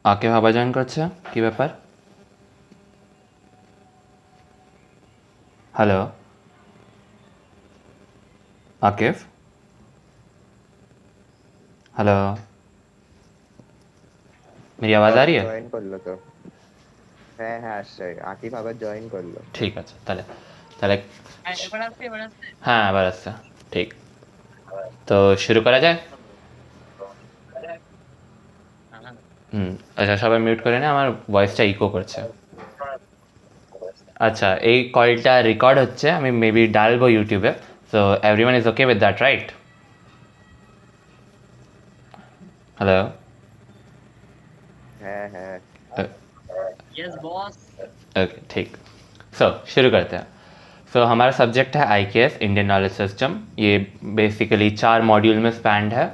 আকিব আবার জয়েন করছে, কি ব্যাপার? हेलो आकिफ, हेलो, मेरी आवाज़ आ रही है? জয়েন করলো তো। হ্যাঁ হ্যাঁ আসছে, আকিব আবার জয়েন করলো। ঠিক আছে তাহলে তাহলে এবার আসছে। হ্যাঁ আবার আসছে। ঠিক, তো শুরু করা যায়। হ্যাঁ, হুম। আচ্ছা, সবাই মিউট করে নে, আমার ভয়েসটা ইকো করছে। আচ্ছা, এই কলটা রেকর্ড হচ্ছে, আমি মেবি ডালবো ইউটিউবে। So everyone is okay with that, right? Hello. হ্যাঁ হ্যাঁ। Yes boss. ओके ठीक। सो शुरू करते हैं। सो हमारा सब्जेक्ट है IKS, इंडियन नॉलेज सिस्टम। ये बेसिकली 4 मॉड्यूल में स्पैंड है।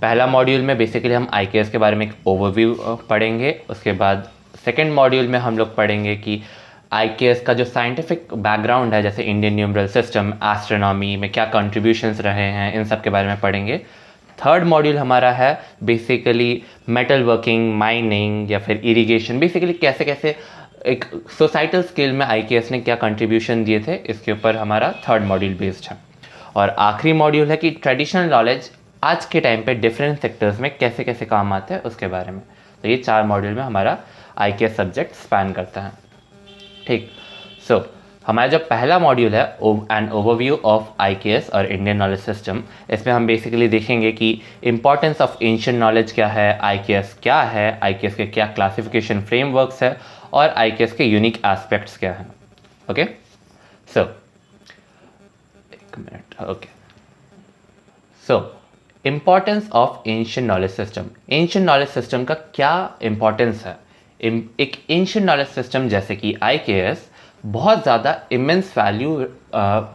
पहला मॉड्यूल में बेसिकली हम IKS के बारे में एक ओवरव्यू पढ़ेंगे। उसके बाद सेकेंड मॉड्यूल में हम लोग पढ़ेंगे कि IKS का जो साइंटिफिक बैकग्राउंड है, जैसे इंडियन न्यूमरल सिस्टम, एस्ट्रोनॉमी में क्या कंट्रीब्यूशंस रहे हैं, इन सब के बारे में पढ़ेंगे। थर्ड मॉड्यूल हमारा है बेसिकली मेटल वर्किंग, माइनिंग या फिर इरिगेशन, बेसिकली कैसे कैसे एक सोसाइटल स्केल में IKS ने क्या कंट्रीब्यूशन दिए थे, इसके ऊपर हमारा थर्ड मॉड्यूल बेस्ड है। और आखिरी मॉड्यूल है कि ट्रेडिशनल नॉलेज आज के टाइम पे डिफरेंट सेक्टर्स में कैसे कैसे काम आते हैं, उसके बारे में। तो ये 4 मॉड्यूल में हमारा IKS सब्जेक्ट स्पैन करता है। ठीक। सो हमारा जो पहला मॉड्यूल है, एन ओवरव्यू ऑफ IKS और इंडियन नॉलेज सिस्टम, इसमें हम बेसिकली देखेंगे कि इंपॉर्टेंस ऑफ एंशिएंट नॉलेज क्या है, IKS क्या है, IKS के क्या क्लासिफिकेशन फ्रेमवर्क्स है, और IKS के यूनिक एस्पेक्ट्स क्या हैं। ओके। सो एक minute. Okay. So importance of ancient knowledge system. Ancient knowledge system का क्या इम्पॉर्टेंस है? एक एंशिएंट नॉलेज सिस्टम जैसे कि IKS बहुत ज़्यादा इमेंस वैल्यू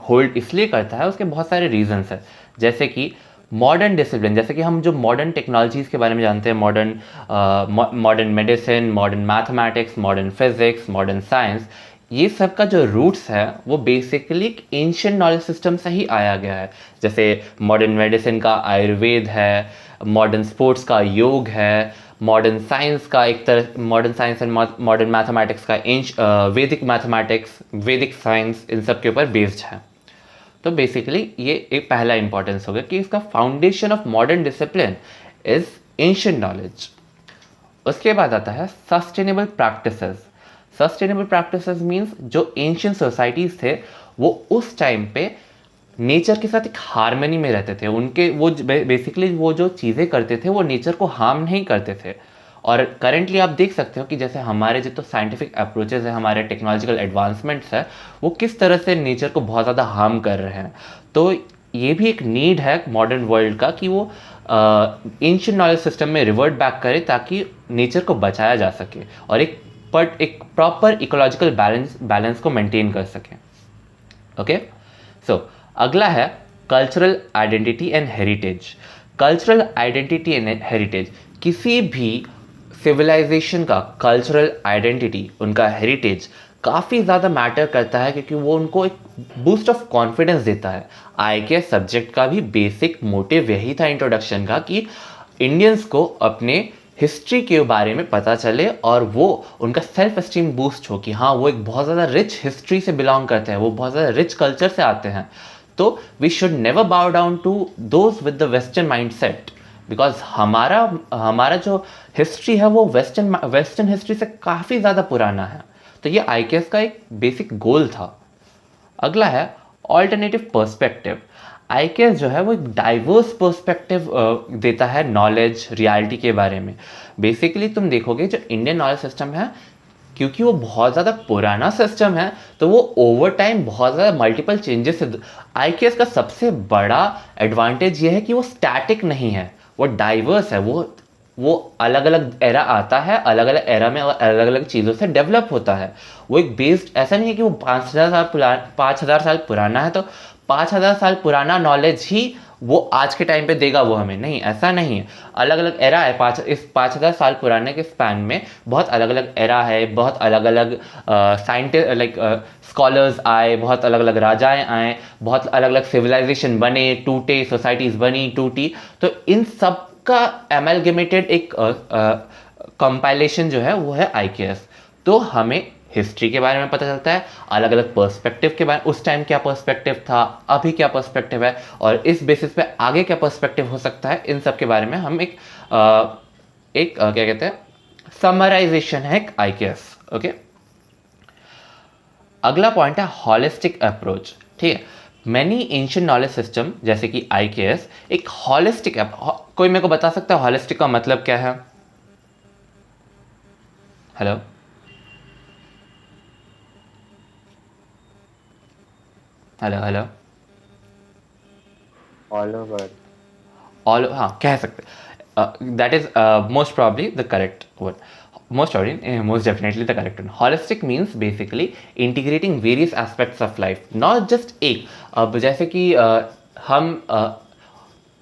होल्ड इसलिए करता है, उसके बहुत सारे रीजंस हैं। जैसे कि मॉडर्न डिसिप्लिन, जैसे कि हम जो मॉडर्न टेक्नोलॉजीज़ के बारे में जानते हैं, modern medicine, modern mathematics, modern physics, modern science, ये सब का जो रूट्स है वो बेसिकली एक एंशिएंट नॉलेज सिस्टम से ही आया गया है। जैसे मॉडर्न मेडिसिन का आयुर्वेद है, मॉडर्न स्पोर्ट्स का योग है, मॉडर्न साइंस का एक तरह, modern science and modern mathematics का वैदिक मैथमेटिक्स, वैदिक साइंस, इन सब के ऊपर बेस्ड है। तो बेसिकली ये एक पहला इंपॉर्टेंस हो गया कि इसका foundation of modern discipline is ancient knowledge. उसके बाद आता है sustainable practices. Sustainable practices means जो एंशियंट सोसाइटीज़ थे वो उस टाइम पे नेचर के साथ एक हारमनी में रहते थे। उनके वो बेसिकली वो जो चीज़ें करते थे वो नेचर को हार्म नहीं करते थे। और करेंटली आप देख सकते हो कि जैसे हमारे जो तो साइंटिफिक अप्रोचेस है, हमारे टेक्नोलॉजिकल एडवांसमेंट्स है, वो किस तरह से नेचर को बहुत ज़्यादा हार्म कर रहे हैं। तो ये भी एक नीड है मॉडर्न वर्ल्ड का कि वो एंशिएंट नॉलेज सिस्टम में रिवर्ट बैक करे ताकि नेचर को बचाया जा सके और एक प्रॉपर इकोलॉजिकल बैलेंस को मेंटेन कर सके। ओके। सो अगला है cultural identity and heritage. Cultural identity and heritage, किसी भी सिविलाइजेशन का कल्चरल आइडेंटिटी, उनका हेरिटेज काफ़ी ज़्यादा मैटर करता है, क्योंकि वो उनको एक बूस्ट ऑफ कॉन्फिडेंस देता है। IKS सब्जेक्ट का भी बेसिक मोटिव यही था इंट्रोडक्शन का, कि इंडियंस को अपने हिस्ट्री के बारे में पता चले और वो उनका सेल्फ एस्टीम बूस्ट हो कि हाँ वो एक बहुत ज़्यादा रिच हिस्ट्री से बिलोंग करते हैं, वो बहुत ज़्यादा रिच कल्चर से आते हैं। तो we should never bow down to those with the western mindset, because हमारा हमारा जो हिस्ट्री है वो वेस्टर्न हिस्ट्री से काफ़ी ज़्यादा पुराना है। तो ये IKS का एक बेसिक गोल था। अगला है ऑल्टरनेटिव पर्सपेक्टिव। IKS जो है वो एक डाइवर्स पर्सपेक्टिव देता है नॉलेज रियलिटी के बारे में। बेसिकली तुम देखोगे जो इंडियन नॉलेज सिस्टम है, क्योंकि वो बहुत ज़्यादा पुराना सिस्टम है, तो वो ओवर टाइम बहुत ज़्यादा मल्टीपल चेंजेस है। IKS का सबसे बड़ा एडवांटेज ये है कि वो स्टैटिक नहीं है, वो डाइवर्स है। वो अलग अलग एरा आता है, अलग अलग एरा में अलग अलग चीज़ों से डेवलप होता है। वो एक बेस्ड, ऐसा नहीं है कि वो 5,000 साल पुराना है तो 5,000 साल पुराना नॉलेज ही वो आज के टाइम पे देगा वो हमें, नहीं, ऐसा नहीं है। अलग अलग एरा है, इस 5,000 साल पुराने के स्पैन में बहुत अलग अलग एरा है, बहुत अलग अलग साइंटिस्ट लाइक स्कॉलर्स आए, बहुत अलग अलग राजाएं आए, बहुत अलग अलग सिविलाइजेशन बने, टूटे, सोसाइटीज़ बनी, टूटी। तो इन सब का एमलगेमेटेड एक कंपाइलेशन जो है वो है IKS। तो हमें हिस्ट्री के बारे में पता चलता है, अलग अलग पर्सपेक्टिव के बारे में, उस टाइम क्या पर्सपेक्टिव था, अभी क्या पर्सपेक्टिव है, और इस बेसिस पे आगे क्या पर्सपेक्टिव हो सकता है, इन सब के बारे में हम क्या कहते हैं, समराइजेशन है एक IKS। ओके, अगला पॉइंट है हॉलिस्टिक अप्रोच। ठीक है, मैनी एंशिएंट नॉलेज सिस्टम जैसे कि IKS एक हॉलिस्टिक, कोई मेरे को बता सकता है हॉलिस्टिक का मतलब क्या है? Hello, hello, hello, all over. All, हाँ कह सकते, that is most probably the correct word, most definitely the correct one. Holistic means basically integrating various aspects of life, not just एक, अब जैसे कि हम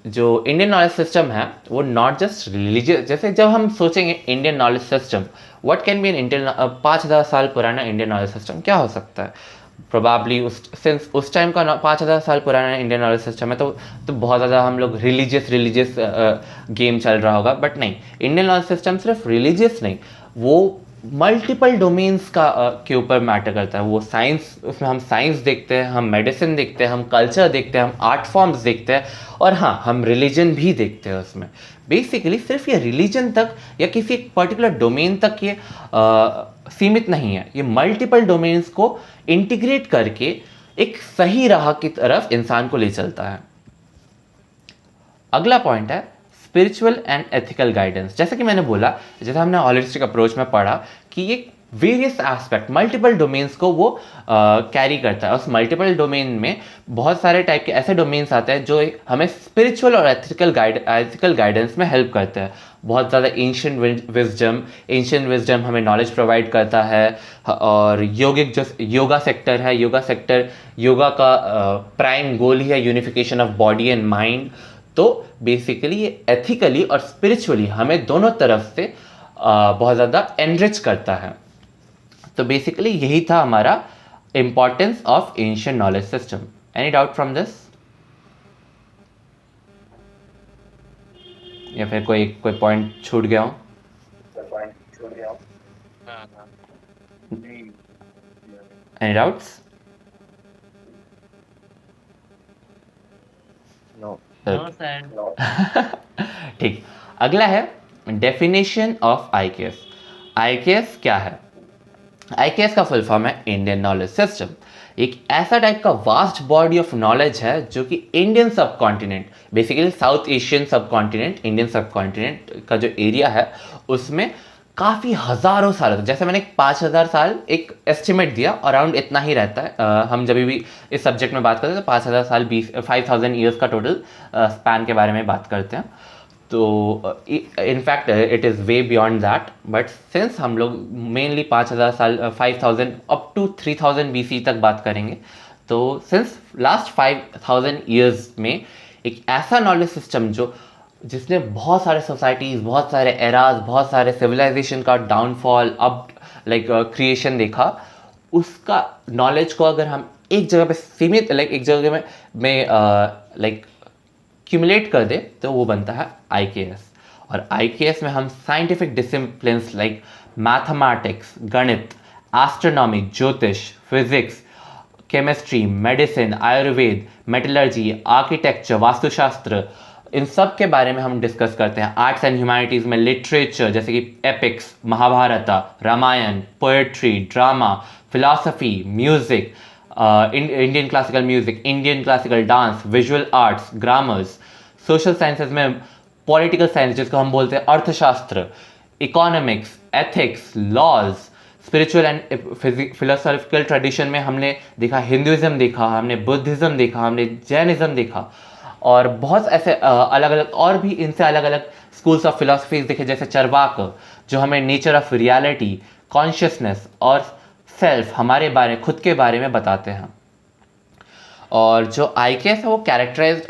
जो इंडियन नॉलेज सिस्टम है वो नॉट जस्ट रिलीजियस, जैसे जब हम सोचेंगे Indian knowledge system, what can be an Indian, 5,000 साल पुराना इंडियन नॉलेज सिस्टम क्या हो सकता है? प्रोबेबली उस टाइम का 5,000 साल पुराना इंडियन नॉलेज सिस्टम है, तो बहुत ज़्यादा हम लोग रिलीजियस गेम चल रहा होगा, बट नहीं, इंडियन नॉलेज सिस्टम सिर्फ रिलीजियस नहीं, वो मल्टीपल डोमेन्स का के ऊपर मैटर करता है। वो साइंस, उसमें हम साइंस देखते हैं, हम मेडिसिन देखते हैं, हम कल्चर देखते हैं, हम आर्ट फॉर्म्स देखते हैं, और हाँ हम रिलीजन भी देखते हैं उसमें। बेसिकली सिर्फ ये रिलीजन तक या किसी एक पर्टिकुलर डोमेन तक ये सीमित नहीं है, ये मल्टीपल डोमेन्स को इंटीग्रेट करके एक सही राह की तरफ इंसान को ले चलता है। अगला पॉइंट है स्पिरिचुअल एंड एथिकल गाइडेंस। जैसे कि मैंने बोला, जैसे हमने हॉलिस्टिक अप्रोच में पढ़ा कि ये वेरियस एस्पेक्ट, मल्टीपल डोमेन्स को वो कैरी करता है। उस मल्टीपल डोमेन में बहुत सारे टाइप के ऐसे डोमेन्स आते हैं जो हमें स्पिरिचुअल और एथिकल गाइडेंस में हेल्प करते हैं। बहुत ज़्यादा एंशिएंट विजडम हमें नॉलेज प्रोवाइड करता है। और यौगिक जो योगा सेक्टर है, योगा का प्राइम गोल ही है unification of body and mind. तो बेसिकली ये एथिकली और स्पिरिचुअली हमें दोनों तरफ से बहुत ज़्यादा एनरिच करता है। तो बेसिकली यही था हमारा importance of ancient knowledge system. Any doubt from this, या फिर कोई पॉइंट छूट गया हो? हाँ हाँ नहीं any doubts? No. No sir. ठीक, अगला है डेफिनेशन ऑफ IKS। IKS क्या है? IKS का फुल फॉर्म है इंडियन नॉलेज सिस्टम। एक ऐसा टाइप का वास्ट बॉडी ऑफ नॉलेज है जो कि इंडियन सब कॉन्टिनेंट, बेसिकली साउथ एशियन सब कॉन्टिनेंट, इंडियन सब कॉन्टिनेंट का जो एरिया है उसमें काफ़ी हज़ारों साल, जैसे मैंने 5,000 साल एक एस्टिमेट दिया, अराउंड इतना ही रहता है। हम जब भी इस सब्जेक्ट में बात करते हैं तो 5,000 साल 5,000 ईयर्स का टोटल स्पैन के बारे में बात करते हैं। तो in fact it is way beyond that, but since हम लोग मेनली 5,000 साल 5,000 अप टू 3,000 BC तक बात करेंगे, तो सिंस लास्ट 5,000 ईयर्स में एक ऐसा नॉलेज सिस्टम जिसने बहुत सारे सोसाइटीज़, बहुत सारे एराज, बहुत सारे सिविलाइजेशन का डाउनफॉल, अब क्रिएशन देखा, उसका नॉलेज को अगर हम एक जगह पे सीमित, एक जगह में क्यूमुलेट कर दे तो वो बनता है IKS। और IKS में हम साइंटिफिक डिसिप्लिन्स लाइक मैथमेटिक्स, गणित, एस्ट्रोनॉमी, ज्योतिष, physics, chemistry, medicine, Ayurveda, metallurgy, architecture, Vastushastra, इन सब के बारे में हम डिस्कस करते हैं। आर्ट्स एंड ह्यूमैनिटीज़ में लिटरेचर जैसे कि epics, Mahabharata, Ramayana, poetry, drama, philosophy, music, Indian classical music, Indian classical dance, visual arts, grammars, social sciences में पॉलिटिकल साइंस जिसको हम बोलते हैं अर्थशास्त्र, economics, ethics, laws, spiritual and philosophical tradition में हमने देखा हिंदुइज्म देखा, हमने बुद्धिज़्म देखा, हमने जैनिज़्म देखा, और बहुत ऐसे अलग अलग और भी इनसे अलग अलग स्कूल्स ऑफ फिलोसफीज देखे, जैसे चरवाक जो हमें नेचर ऑफ रियलिटी, कॉन्शियसनेस और सेल्फ, हमारे बारे, खुद के बारे में बताते हैं। और जो IKS है वो कैरेक्टराइज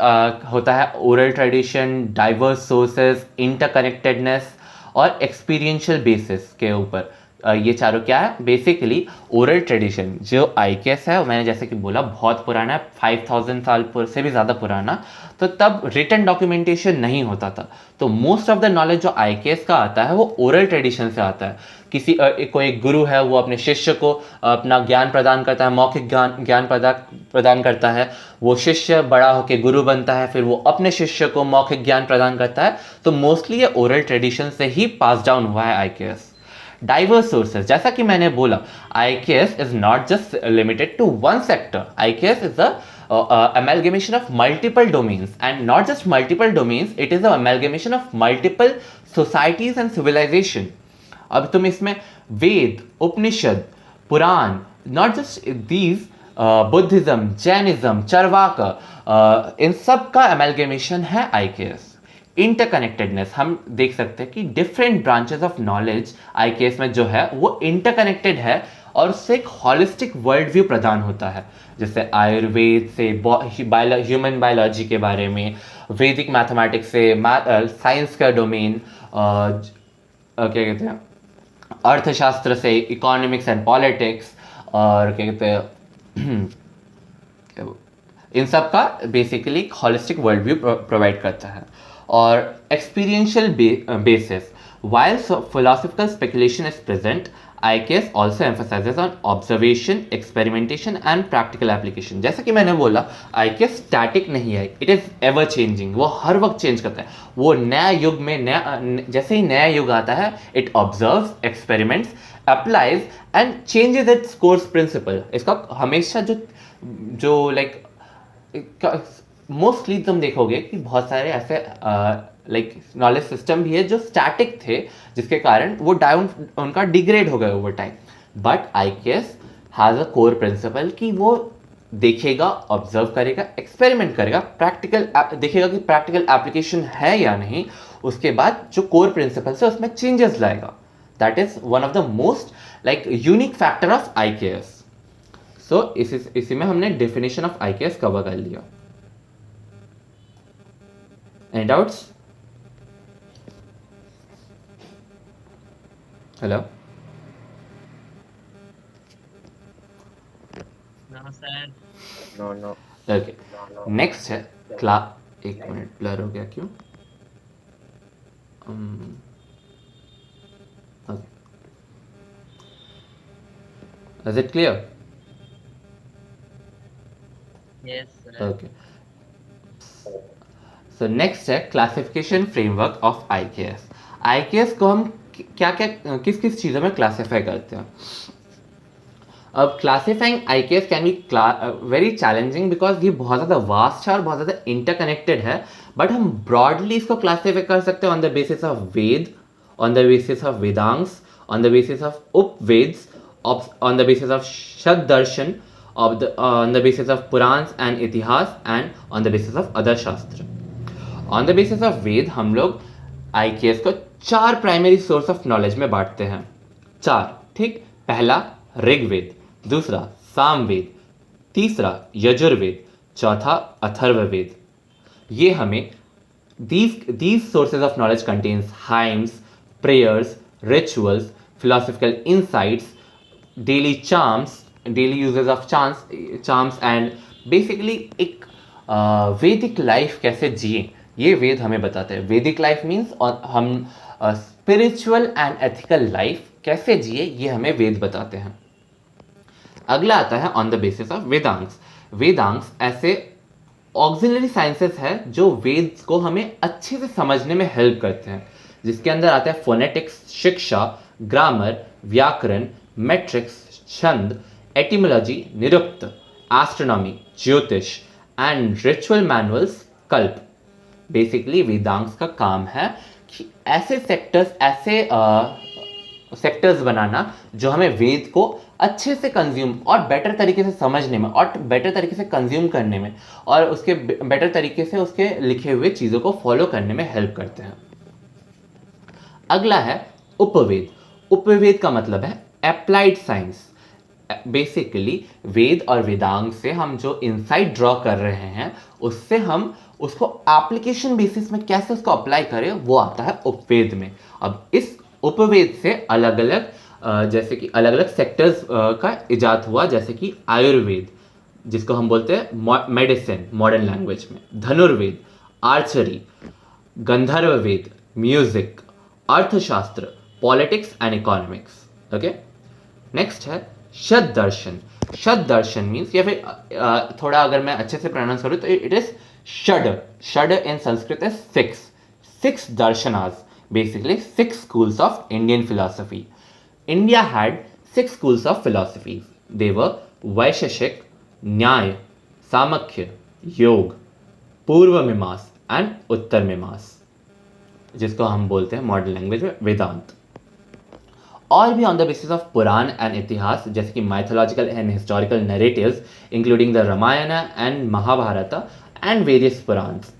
होता है oral tradition, diverse sources, interconnectedness और एक्सपीरियंशियल बेसिस के ऊपर। ये चारों क्या है, बेसिकली ओरल ट्रेडिशन। जो आईकेएस है मैंने जैसे कि बोला बहुत पुराना है, 5000 साल से भी ज़्यादा पुराना। तो तब रिटन डॉक्यूमेंटेशन नहीं होता था, तो मोस्ट ऑफ द नॉलेज जो आईकेएस का आता है वो ओरल ट्रेडिशन से आता है। किसी कोई एक गुरु है, वो अपने शिष्य को अपना ज्ञान प्रदान करता है, मौखिक ज्ञान प्रदान करता है। वो शिष्य बड़ा होकर गुरु बनता है, फिर वो अपने शिष्य को मौखिक ज्ञान प्रदान करता है। तो मोस्टली ये ओरल ट्रेडिशन से ही पास डाउन हुआ है आईकेएस। डाइवर्स सोर्सेज, जैसा कि मैंने बोला, IKS is not just limited to one sector. IKS is a amalgamation of multiple domains, and not just multiple domains, it is an amalgamation of multiple societies and civilization. अब तुम इसमें Veda, Upanishad, Purana, not just these, Buddhism, Jainism, Charvaka, इन सब का अमेलगेमेशन है IKS। Interconnectedness, हम देख सकते हैं कि different branches of knowledge IKS में जो है वो इंटरकनेक्टेड है और उससे एक हॉलिस्टिक वर्ल्ड व्यू प्रदान होता है। जैसे आयुर्वेद से ह्यूमन बायोलॉजी के बारे में, वैदिक मैथमेटिक्स से साइंस का डोमेन, क्या कहते हैं, अर्थशास्त्र से इकोनॉमिक्स एंड पॉलिटिक्स, और क्या कहते हैं इन सब का basically holistic world view provide करता है। और experiential basis, while philosophical speculation is present, IKS also emphasizes on observation, experimentation and practical application। जैसा कि मैंने बोला, IKS स्टैटिक नहीं है, इट इज़ एवर चेंजिंग, वो हर वक्त चेंज करता है। वो नया युग में जैसे ही नया युग आता है, it observes, experiments, applies and changes its course principle. इसका हमेशा जो लाइक मोस्टली तुम देखोगे कि बहुत सारे ऐसे लाइक नॉलेज सिस्टम भी है जो स्टैटिक थे, जिसके कारण वो उनका डिग्रेड हो गए over time. But IKS has a core principle कि वो देखेगा, ऑब्जर्व करेगा, एक्सपेरिमेंट करेगा, प्रैक्टिकल देखेगा कि प्रैक्टिकल एप्लीकेशन है या नहीं, उसके बाद जो कोर प्रिंसिपल है उसमें चेंजेस लाएगा। That is one of the most like unique factor of IKS। सो इसी में हमने डेफिनेशन ऑफ IKS कवर कर लिया। Any doubts? Hello? No, sir. No. Okay. Next है एक मिनट, ब्लर हो गया क्यों? Okay. Is it clear? Yes, sir. Okay. So next है classification framework of IKS। IKS को हम किस चीज़ों में क्लासीफाई करते हैं। अब classifying IKS can be very challenging because ये बहुत ज़्यादा वास्ट है और बहुत ज़्यादा इंटरकनेक्टेड है। बट हम ब्रॉडली इसको क्लासीफाई कर सकते हैं on the basis of Veda, on the basis of Vedangs, on the basis of Upveds, on the basis of शब्द दर्शन, on the basis of Purans and इतिहास, and on the basis of other शास्त्र। On the basis of वेद हम लोग IKS को 4 primary source of knowledge में बांटते हैं। 4, ठीक। पहला ऋग्वेद, दूसरा सामवेद, तीसरा यजुर्वेद, चौथा अथर्ववेद। ये हमें these sources of knowledge contains hymns, prayers, rituals, philosophical insights, daily uses of charms and basically एक वैदिक लाइफ कैसे जिए, ये वेद हमें बताते हैं। वैदिक लाइफ मीन्स और हम स्पिरिचुअल एंड एथिकल लाइफ कैसे जिए, ये हमें वेद बताते हैं। अगला आता है ऑन द बेसिस ऑफ वेदांग्स। वेदांग्स ऐसे ऑक्सिलरी साइंसेस है जो वेद को हमें अच्छे से समझने में हेल्प करते हैं, जिसके अंदर आता है फोनेटिक्स, शिक्षा, ग्रामर, व्याकरण, मैट्रिक्स, छंद, एटिमोलॉजी, निरुक्त, एस्ट्रोनॉमी, ज्योतिष एंड रिचुअल मैनुअल्स, कल्प। बेसिकली वेदांग्स का काम है कि ऐसे सेक्टर्स बनाना जो हमें वेद को अच्छे से कंज्यूम और बेटर तरीके से समझने में और बेटर तरीके से कंज्यूम करने में और उसके बेटर तरीके से उसके लिखे हुए चीज़ों को फॉलो करने में हेल्प करते हैं। अगला है उपवेद। उपवेद का मतलब है अप्लाइड साइंस। बेसिकली वेद और वेदांग से हम जो इंसाइट ड्रॉ कर रहे हैं उससे हम उसको एप्लीकेशन बेसिस में कैसे उसको अप्लाई करें वो आता है उपवेद में। अब इस उपवेद से अलग अलग जैसे कि अलग अलग सेक्टर्स का इजाद हुआ, जैसे कि आयुर्वेद जिसको हम बोलते हैं मेडिसिन मॉडर्न लैंग्वेज में, धनुर्वेद, आर्चरी, गंधर्व वेद, म्यूजिक, अर्थशास्त्र, politics and economics. Okay, next है शत दर्शन। शत दर्शन मीन्स, या फिर थोड़ा अगर मैं अच्छे से प्रोनाउंस करूँ तो इट इज षड। षड इन संस्कृत इज सिक्स दर्शनास, basically 6 schools of Indian philosophy. India had 6 schools of philosophy. They were Vaisheshik, Nyaya, Samakhya, Yoga, Purva Mimas and Uttar Mimas, जिसको हम बोलते हैं मॉडर्न लैंग्वेज में वेदांत। और भी on the basis of Purana and Itihasa, जैसे कि mythological and historical narratives including the Ramayana and Mahabharata and various Puranas,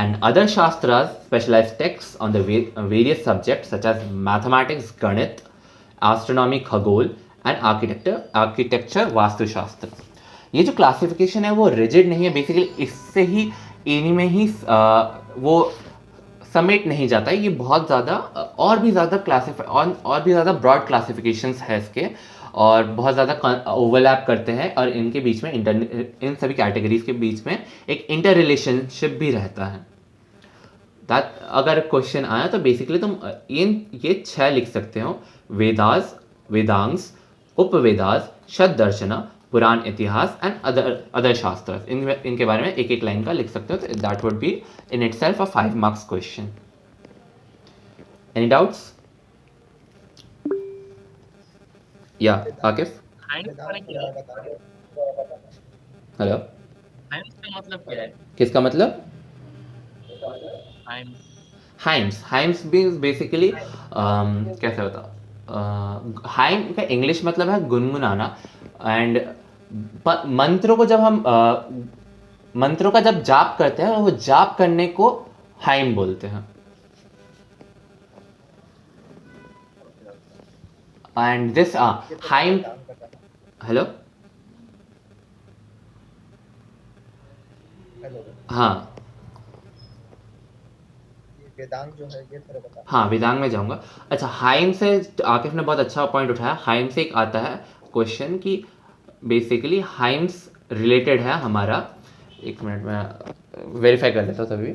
and other shastras specialized texts on the various subjects such as mathematics, ganit, astronomy, khagol and architecture, वास्तुशास्त्र। ये जो classification है वो rigid नहीं है, basically इससे ही इन्हीं में ही वो समेट नहीं जाता है। ये बहुत ज़्यादा और भी ज़्यादा ब्रॉड क्लासिफिकेशंस है इसके, और बहुत ज़्यादा ओवरलैप करते हैं, और इनके बीच में इन सभी कैटेगरीज के बीच में एक इंटर रिलेशनशिप भी रहता है। अगर क्वेश्चन आया तो बेसिकली तुम ये 6 लिख सकते हो: वेदास, वेदांग्स, उपवेदास, शत दर्शना, पुराण इतिहास एंड अदर शास्त्र। इनके बारे में एक एक लाइन का लिख सकते हो, तो that would be in itself a 5 marks question. Any doubts? या आकिफ? हाइम्स का क्या है? हेलो, हाइम्स का मतलब क्या है? किसका मतलब? हाइम्स हाइम्स भी बेसिकली कैसे होता, हाइम का इंग्लिश मतलब है गुनगुनाना, एंड मंत्रों को जब हम मंत्रों का जब जाप करते हैं, वो जाप करने को हाइम बोलते हैं। एंड दिस हाइम, हेलो, हाँ वेदांग जो है ये थोड़ा बता। हाँ, वेदांग में जाऊंगा। अच्छा, हाइम से आकिफ ने बहुत अच्छा पॉइंट उठाया। हाइम से एक आता है क्वेश्चन कि बेसिकली हाइम्स रिलेटेड है हमारा, एक मिनट में वेरीफाई कर लेता हूँ तभी।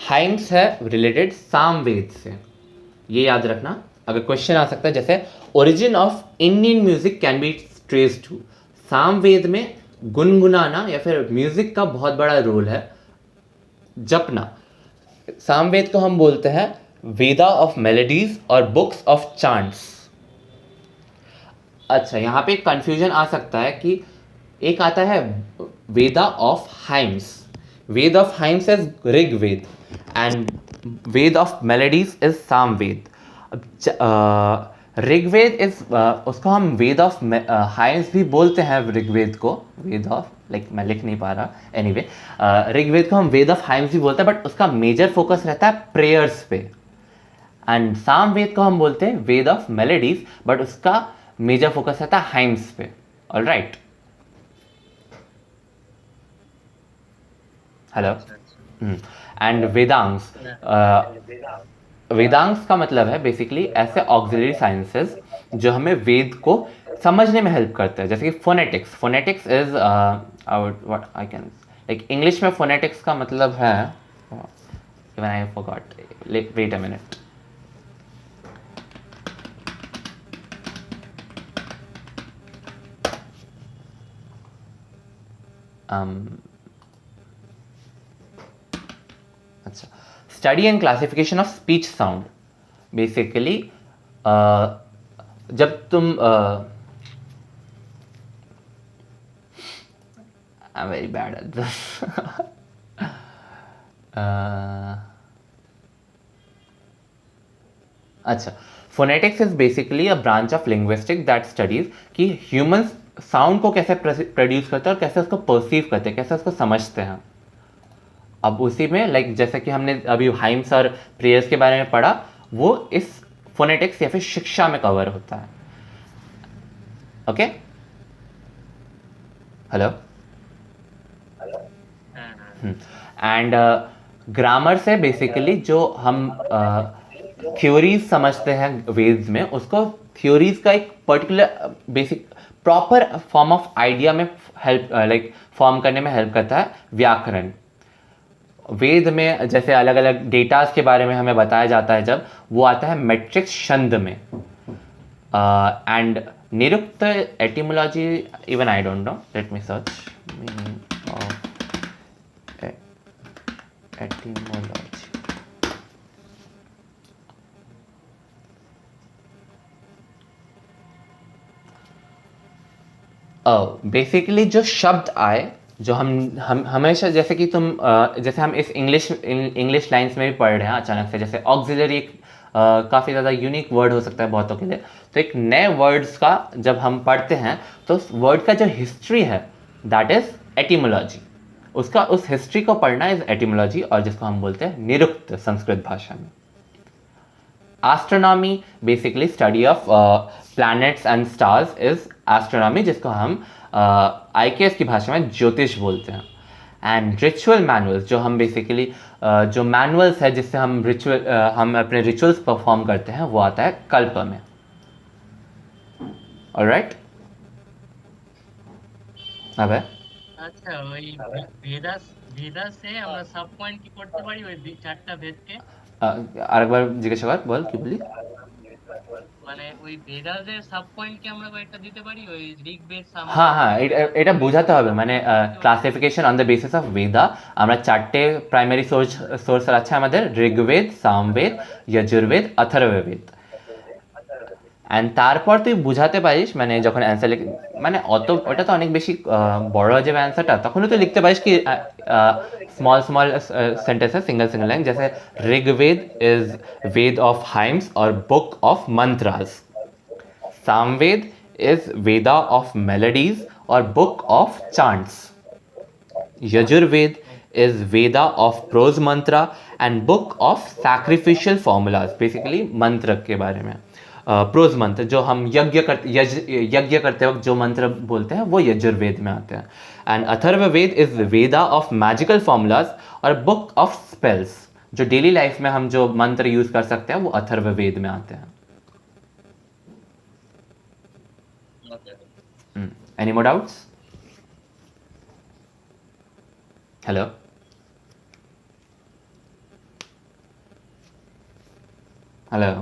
हाइम्स है रिलेटेड सामवेद से, ये याद रखना। अगर क्वेश्चन आ सकता है जैसे origin of Indian music can be traced to, Samaveda में गुनगुनाना या फिर म्यूजिक का बहुत बड़ा रोल है, जपना। सामवेद को हम बोलते हैं वेदा ऑफ मेलोडीज और बुक्स ऑफ चांट्स। अच्छा, यहाँ पे एक कंफ्यूजन आ सकता है कि एक आता है Veda of hymns, Veda of hymns is Rigveda and Veda of melodies is Samaveda. Rigveda is उसको हम वेद ऑफ हाइम्स भी बोलते हैं, ऋग्वेद को वेद ऑफ, लाइक मैं लिख नहीं पा रहा, एनीवे ऋग्वेद को हम वेद ऑफ हाइम्स भी बोलते हैं, बट उसका मेजर फोकस रहता है प्रेयर्स पे। एंड सामवेद को हम बोलते हैं वेद ऑफ मेलोडीज, बट उसका मेजर फोकस रहता है हाइम्स पे। All right, hello. एंड वेदांग्स, वेदांग्स का मतलब है बेसिकली ऐसे ऑक्सिलरी साइंसेस जो हमें वेद को समझने में हेल्प करते हैं, जैसे कि phonetics. Phonetics is what I can like English में फोनेटिक्स का मतलब है, even I forgot, wait a minute, अच्छा, study and classification of speech sound. Basically जब तुम I am very bad at this, अच्छा, phonetics is basically a branch of linguistic that studies कि humans sound को कैसे प्रोड्यूस करते हैं और कैसे उसको परसीव करते हैं, कैसे उसको समझते हैं। अब उसी में लाइक जैसे कि हमने अभी हाइम्स और प्रेयर्स के बारे में पढ़ा, वो इस फोनेटिक्स या फिर शिक्षा में कवर होता है. Okay, hello. एंड ग्रामर से बेसिकली जो हम थ्योरीज समझते हैं वेद्स में, उसको थ्योरीज का एक particular basic proper form of idea में हेल्प लाइक फॉर्म करने में हेल्प करता है व्याकरण. वेद में जैसे अलग अलग डेटास के बारे में हमें बताया जाता है, जब वो आता है मैट्रिक्स छंद में. And Nirukta etymology, even I don't know, let me search meaning of etymology. Basically जो शब्द आए, जो हम हमेशा, जैसे कि जैसे हम इस इंग्लिश लाइंस में भी पढ़ रहे हैं अचानक से, जैसे ऑक्सिलरी एक काफ़ी ज़्यादा यूनिक वर्ड हो सकता है बहुतों के लिए. तो एक नए वर्ड्स का जब हम पढ़ते हैं तो उस वर्ड का जो हिस्ट्री है दैट इज़ एटिमोलॉजी. उसका उस हिस्ट्री को पढ़ना इज एटिमोलॉजी, और जिसको हम बोलते हैं निरुक्त संस्कृत भाषा में. Astronomy basically study of planets and stars is astronomy, जिसको हम आईकेएस की भाषा में ज्योतिष बोलते हैं. एंड रिचुअल मैनुअल्स, जो हम बेसिकली जो मैनुअल्स है जिससे हम अपने रिचुअल्स परफॉर्म करते हैं, वो आता है कल्प में. ऑलराइट, अबे আচ্ছা, ওই ভেদাস সে আমরা সাব পয়েন্ট কি করতে পারি ওই চারটা ভেদকে? আরেকবার জিজ্ঞাসা কর, বল কি বলি. মানে ওই ভেদাসের সাব পয়েন্ট কি আমরা কয়েকটা দিতে পারি ওই ঋগ্বেদ, সামবেদ? হ্যাঁ হ্যাঁ, এটা বোঝাতে হবে. মানে classification on the basis of বেদা, আমরা চারটে প্রাইমারি সোর্স আছে আমাদের: ঋগ্বেদ, সামবেদ, যজুর্বেদ, অথর্ববেদ. অ্যান্ড তারপর তুই বুঝাতে পারিস, মানে যখন অ্যান্সার মানে ওটা তো অনেক বেশি বড় হয়ে যাবে অ্যান্সারটা, তখনও তুই লিখতে পারিস কি স্মল সেন্টেন্সেস, সিঙ্গল লাইন, जैसे Rigveda is Veda of hymns और book of mantras. Samaveda is Veda of melodies और book of chants. Yajurveda is Veda of prose mantra and book of sacrificial formulas. Basically मंत्र के बारे में. प्रोज मंत्र जो हम यज्ञ करते वक्त जो मंत्र बोलते हैं वो यजुर्वेद में आते हैं. And Atharvaveda is Veda of magical formulas और बुक ऑफ स्पेल्स. जो डेली लाइफ में हम जो मंत्र यूज कर सकते हैं वो अथर्ववेद में आते हैं. Any more doubts? Hello, hello.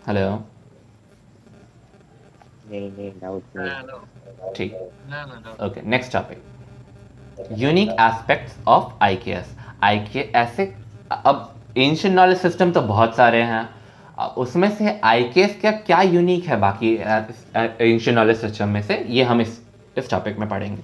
Hello, नहीं डाउट नहीं. হ্যালো, ठीक. না না না, okay, next topic, unique aspects of IKS. ऐसे अब एंशिएंट नॉलेज सिस्टम तो बहुत सारे हैं, उसमें से आईकेएस का क्या यूनिक है बाकी एंशिएंट नॉलेज सिस्टम में से, ये हम इस टॉपिक में पढ़ेंगे.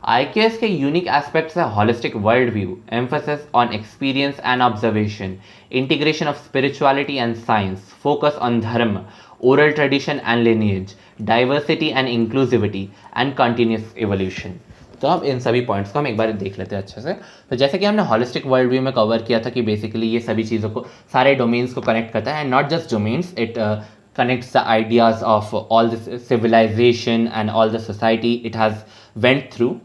आईकेएस के यूनिक एस्पेक्ट्स है holistic world view, emphasis on experience and observation, integration of spirituality and science, focus on dharma, oral tradition and lineage, diversity and inclusivity and continuous evolution. तो अब इन सभी पॉइंट्स को हम एक बार देख लेते हैं अच्छे से. तो जैसे कि हमने होलिस्टिक वर्ल्ड व्यू में कवर किया था कि बेसिकली ये सभी चीज़ों को, सारे डोमेन्स को कनेक्ट करता है, and not just domains, it connects the ideas of all this civilization and all the society it has went through.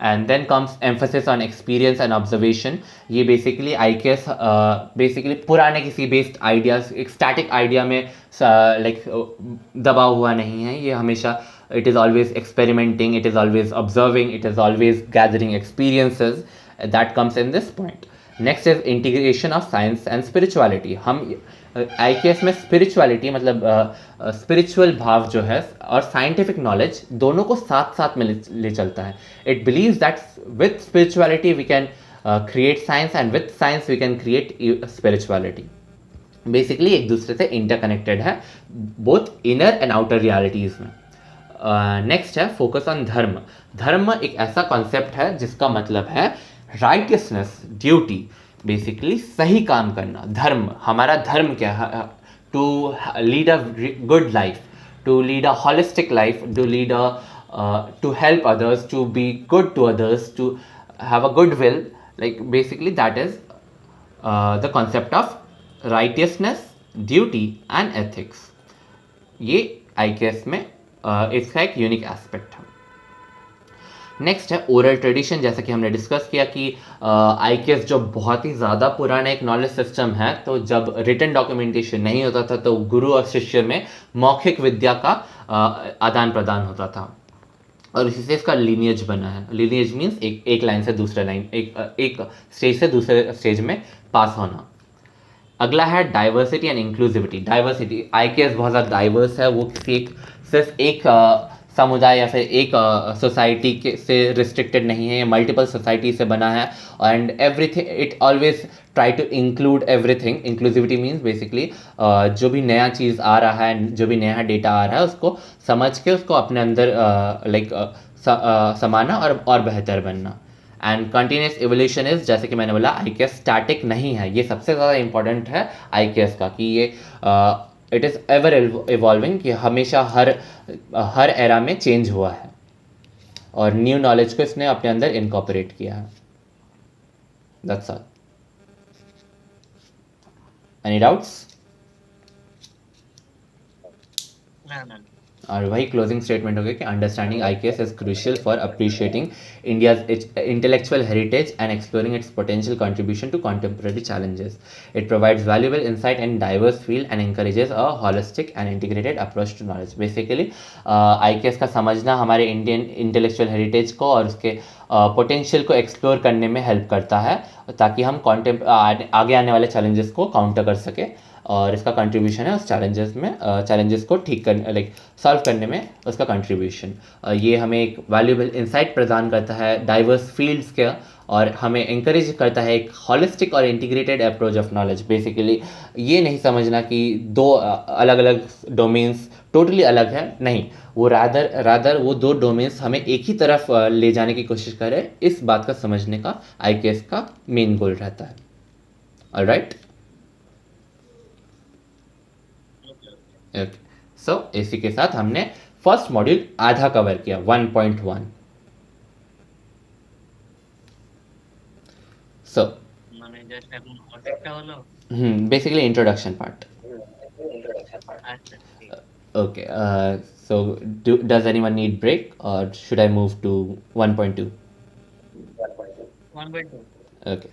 And then comes emphasis on experience and observation. ये basically IKS basically पुराने किसी based ideas, एक static idea में like दबा हुआ नहीं है. ये हमेशा it is always experimenting, it is always observing, it is always gathering experiences. That comes in this point. Next is integration of science and spirituality. हम आईकेएस में स्पिरिचुअलिटी मतलब स्पिरिचुअल भाव जो है और साइंटिफिक नॉलेज दोनों को साथ साथ में ले चलता है. It believes that with spirituality we can create science and with science we can create spirituality. Basically एक दूसरे से इंटरकनेक्टेड है both inner and outer realities में. नेक्स्ट है फोकस ऑन धर्म. धर्म एक ऐसा कॉन्सेप्ट है जिसका मतलब है राइटियसनेस, ड्यूटी, बेसिकली सही काम करना. धर्म, हमारा धर्म क्या है? To lead a good life, to lead a holistic life, to lead a to help others, to be good to others, to have a good will, like basically that is the concept of righteousness, duty and ethics. ये IKS में इसका एक unique aspect है. Next है oral tradition. जैसा कि हमने discuss किया कि IKS जो बहुत ही ज़्यादा पुराना एक नॉलेज सिस्टम है, तो जब रिटन डॉक्यूमेंटेशन नहीं होता था तो गुरु और शिष्य में मौखिक विद्या का आदान प्रदान होता था, और इसी से इसका लीनियज बना है. लीनियज मीन्स एक लाइन से दूसरे लाइन, एक स्टेज से दूसरे स्टेज में पास होना. अगला है diversity and inclusivity. Diversity, IKS बहुत ज़्यादा डाइवर्स है, वो किसी एक सिर्फ एक समुदाय या फिर एक सोसाइटी के से रिस्ट्रिक्टेड नहीं है, ये मल्टीपल सोसाइटी से बना है. And everything, it always try to include everything. Inclusivity means basically जो भी नया चीज़ आ रहा है, जो भी नया डेटा आ रहा है, उसको समझ के उसको अपने अंदर समाना और बेहतर बनना. एंड कंटिन्यूस एवोल्यूशन इज, जैसे कि मैंने बोला, IKS स्टैटिक नहीं है. ये सबसे ज़्यादा इंपॉर्टेंट है IKS का, कि ये इट इज़ एवर इवॉल्विंग, कि हमेशा हर एरा में चेंज हुआ है और न्यू नॉलेज को इसने अपने अंदर इनकॉर्पोरेट किया है. That's all. Any doubts? ना ना. और वही क्लोजिंग स्टेटमेंट हो गया कि understanding IKS is crucial for appreciating India's intellectual heritage and exploring its potential contribution to contemporary challenges. It provides valuable insight in diverse field and encourages a holistic and integrated approach to knowledge. Basically IKS का समझना हमारे Indian intellectual heritage को और उसके potential को explore करने में help करता है, ताकि हम आगे आने वाले चैलेंजेस को काउंटर कर सके. और इसका कंट्रीब्यूशन है उस चैलेंजेस को ठीक करने, लाइक सॉल्व करने में उसका कंट्रीब्यूशन. ये हमें एक वैल्यूएबल इंसाइट प्रदान करता है डाइवर्स फील्ड्स के, और हमें इंकरेज करता है एक हॉलिस्टिक और integrated approach of knowledge. Basically ये नहीं समझना कि दो अलग अलग डोमेन्स टोटली अलग है, नहीं, वो रादर वो दो डोमेन्स हमें एक ही तरफ ले जाने की कोशिश करें, इस बात का समझने का IKS का मेन गोल रहता है. ऑलराइट. ओके, सो इसी के साथ हमने फर्स्ट मॉड्यूल आधा कवर किया, 1.1. सो মানে জাস্ট এখন অর্ধেকটা হলো. Basically introduction part. আচ্ছা ঠিক. Okay, so does anyone need break or should I move to 1.2? 1/2. Okay.